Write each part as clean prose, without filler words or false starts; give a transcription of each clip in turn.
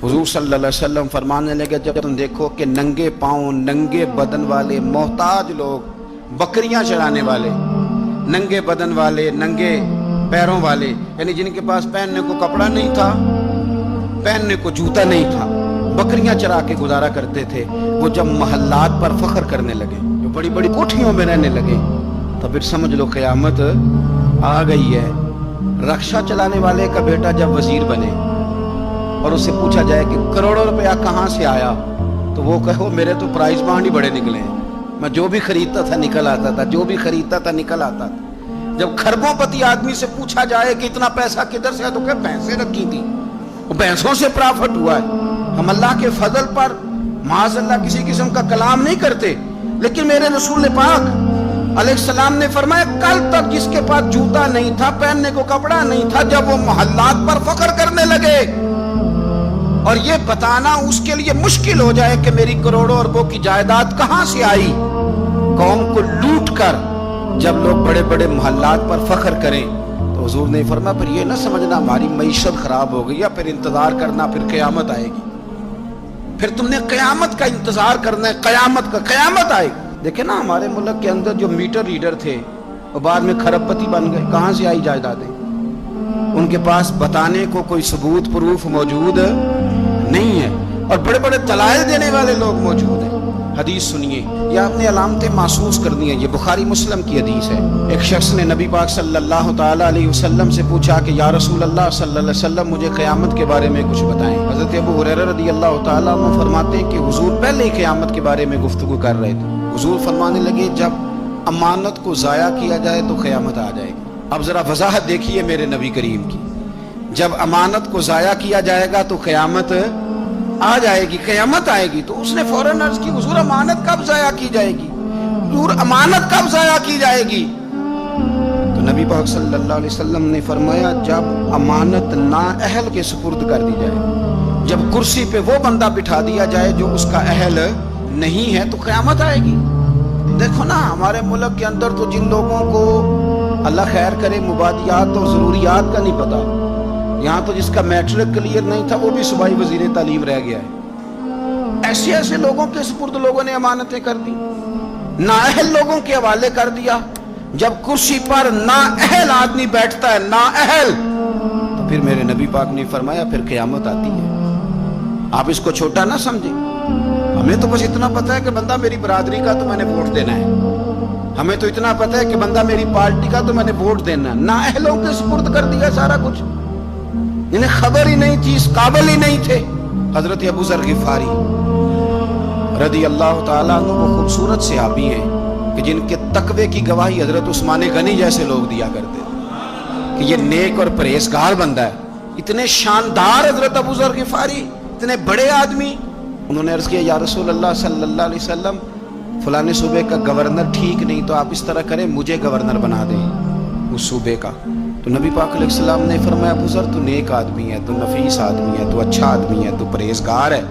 हुजूर सल्लल्लाहु अलैहि वसल्लम फरमाने लगे, जब तुम देखो कि नंगे पाँव नंगे बदन वाले मोहताज लोग, बकरियां चराने वाले, नंगे बदन वाले नंगे पैरों वाले, यानी जिनके पास पहनने को कपड़ा नहीं था, पहनने को जूता नहीं था, बकरियां चरा के गुजारा करते थे, वो जब महल्लात पर फख्र करने लगे, जो बड़ी बड़ी कोठियों में रहने लगे, तो फिर समझ लो क़यामत आ गई है। रक्षा चलाने वाले का बेटा जब वजीर बने और उससे पूछा जाए कि करोड़ों रुपया कहाँ से आया, तो वो कहो मेरे तो प्राइस बांड ही बड़े निकले हैं, मैं जो भी खरीदता था निकल आता था, जो भी खरीदता था निकल आता था। जब खरबोपति आदमी से पूछा जाए कि इतना पैसा किधर से है, तो क्या भैंसें रखी थी, वो भैंसों से प्रॉफिट हुआ है। हम अल्लाह के फजल पर माज़अल्लाह किसी किस्म का कलाम नहीं करते, लेकिन मेरे रसूल पाक अलैहिस्सलाम ने फरमाया, कल तक जिसके पास जूता नहीं था, पहनने को कपड़ा नहीं था, जब वो मोहल्लात पर फख्र करने लगे और ये बताना उसके लिए मुश्किल हो जाए कि मेरी करोड़ों अरबों की जायदाद कहां से आई, कौम को लूट कर जब लोग बड़े बड़े मोहल्लात पर फख्र करें, तो हुजूर ने फरमाया फिर ये ना समझना हमारी मईशत खराब हो गई, या फिर इंतजार करना फिर क़यामत आएगी, फिर तुमने क़यामत का इंतजार करना है, क़यामत आएगी। देखे ना हमारे मुल्क के अंदर जो मीटर रीडर थे वो बाद में खरबपति बन गए, कहां से आई जायदादें, उनके पास बताने को कोई सबूत प्रूफ मौजूद नहीं है, और बड़े बड़े दलाइल देने वाले लोग मौजूद हैं। हदीस सुनिए, ये आपने अलामतें महसूस करनी है, ये बुखारी मुस्लिम की हदीस है। एक शख्स ने नबी पाक सल्लल्लाहु ताला अलैहि वसल्लम से पूछा कि या रसूल अल्लाह सल्लल्लाहु अलैहि वसल्लम मुझे क़यामत के बारे में कुछ बताएं। हज़रत अबू हुरैरा रज़ियल्लाहु ताला अन्हु फरमाते हैं कि हुजूर पहले ही क़यामत के बारे में गुफ्तगू कर रहे थे। हुजूर फरमाने लगे, जब अमानत को ज़ाया किया जाए तो क़यामत आ जाएगी। अब ज़रा वज़ाहत देखिए मेरे नबी करीम की, जब अमानत को ज़ाया किया जाएगा तो क़यामत आ जाएगी, क़यामत आएगी। तो उसने फौरन अर्ज की, हुजूर अमानत कब ज़ाया की जाएगी, हुजूर अमानत कब ज़ाया की जाएगी? तो नबी पाक सल्लल्लाहु अलैहि वसल्लम ने फरमाया, जब अमानत नाअहल के सुपुर्द कर दी जाए, जब कुर्सी पे वो बंदा बिठा दिया जाए जो उसका अहल नहीं है, तो क़यामत आएगी। देखो ना हमारे मुल्क के अंदर तो जिन लोगों को अल्लाह खैर करे मुबादियात और ज़रूरियात का नहीं पता, यहाँ तो जिसका मैट्रिक क्लियर नहीं था वो भी सूबाई वजीर तालीम रह गया है। ऐसे ऐसे लोगों के सुपुर्द लोगों ने अमानतें कर दी, नाअहल लोगों के हवाले कर दिया। जब कुर्सी पर नाअहल आदमी बैठता है, नाअहल, तो फिर मेरे नबी पाक ने फरमाया फिर क़यामत आती है। आप इसको छोटा ना समझें, हमें तो बस इतना पता है कि बंदा मेरी बरादरी का तो मैंने वोट देना है, हमें तो इतना पता है कि बंदा मेरी पार्टी का तो मैंने वोट देना है। नाअहलों के सुपुर्द कर दिया सारा कुछ, इन्हें खबर ही नहीं थी, इस काबिल ही नहीं थे। हजरत अबू ज़र ग़िफ़ारी रज़ियल्लाहु ताला अन्हु वो खूबसूरत सहाबी हैं कि जिनके तकवे की गवाही हजरत उस्मान गनी जैसे लोग दिया करते थे कि ये नेक और परहेज़गार बंदा है। इतने शानदार हजरत अबू ज़र ग़िफ़ारी, इतने बड़े आदमी। उन्होंने अर्ज़ किया, या रसूल अल्लाह सल्लल्लाहु अलैहि वसल्लम फलाने सूबे का गवर्नर ठीक नहीं, तो आप इस तरह करें मुझे गवर्नर बना दें उस सूबे का। तो नबी पाक अलैहिस्सलाम ने फरमाया, अबू ज़र तू नेक आदमी है, तू नफीस आदमी है, तू अच्छा आदमी है, तू परहेज़गार है,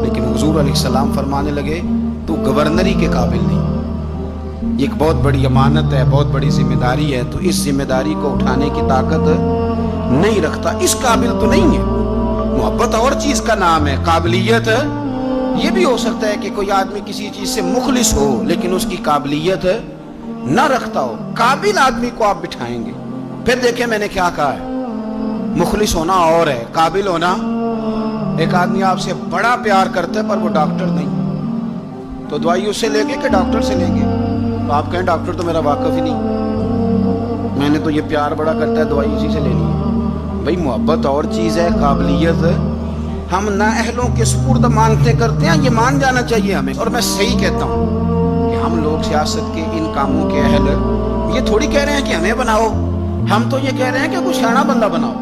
लेकिन हुजूर अलैहिस्सलाम फरमाने लगे तू गवर्नरी के काबिल नहीं, ये एक बहुत बड़ी अमानत है, बहुत बड़ी जिम्मेदारी है, तो इस जिम्मेदारी को उठाने की ताकत नहीं रखता, इस काबिल तो नहीं है। मोहब्बत और चीज़ का नाम है, काबिलियत ये भी हो सकता है कि कोई आदमी किसी चीज़ से मुखलिस हो लेकिन उसकी काबिलियत न रखता हो। काबिल आदमी को आप बिठाएंगे। फिर देखें मैंने क्या कहा है, मुखलिस होना और है, काबिल होना। एक आदमी आपसे बड़ा प्यार करता है पर वो डॉक्टर नहीं, तो दवाई उससे लेंगे कि डॉक्टर से लेंगे? तो आप कहें डॉक्टर तो मेरा वाकिफ ही नहीं, मैंने तो ये प्यार बड़ा करता है, दवाई इसी से लेनी है। भाई मोहब्बत और चीज़ है, काबिलियत हम नाअहलों के सुपुर्द मानते करते हैं, ये मान जाना चाहिए हमें। और मैं सही कहता हूँ कि हम लोग सियासत के इन कामों के अहल ये थोड़ी कह रहे हैं कि हमें बनाओ, हम तो ये कह रहे हैं कि कुछ शाना बंदा बनाओ,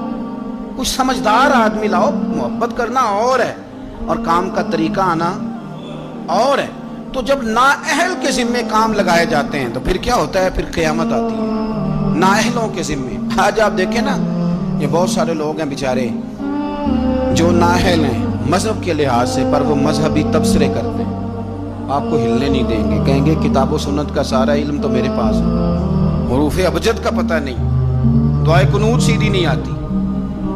कुछ समझदार आदमी लाओ। मोहब्बत करना और है और काम का तरीका आना और है। तो जब नाअहल के जिम्मे काम लगाए जाते हैं तो फिर क्या होता है, फिर क़यामत आती है नाअहलों के जिम्मे। आज आप देखें ना, ये बहुत सारे लोग हैं बेचारे जो नाअहल हैं मजहब के लिहाज से, पर वो मजहबी तबसरे करते हैं, आपको हिलने नहीं देंगे, कहेंगे किताब व सुन्नत का सारा इल्म तो मेरे पास है, हुरूफ अबजद का पता नहीं, दुआए कुनूत सीधी नहीं आती,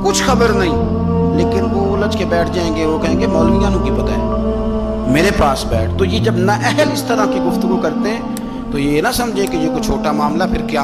कुछ खबर नहीं, लेकिन वो उलझ के بیٹھ جائیں گے وہ کہیں گے مولویوں کو کی پتہ ہے، میرے پاس بیٹھ. تو یہ جب نااہل اس طرح کی گفتگو کرتے ہیں تو یہ نہ سمجھے کہ یہ کوئی چھوٹا معاملہ، پھر کیا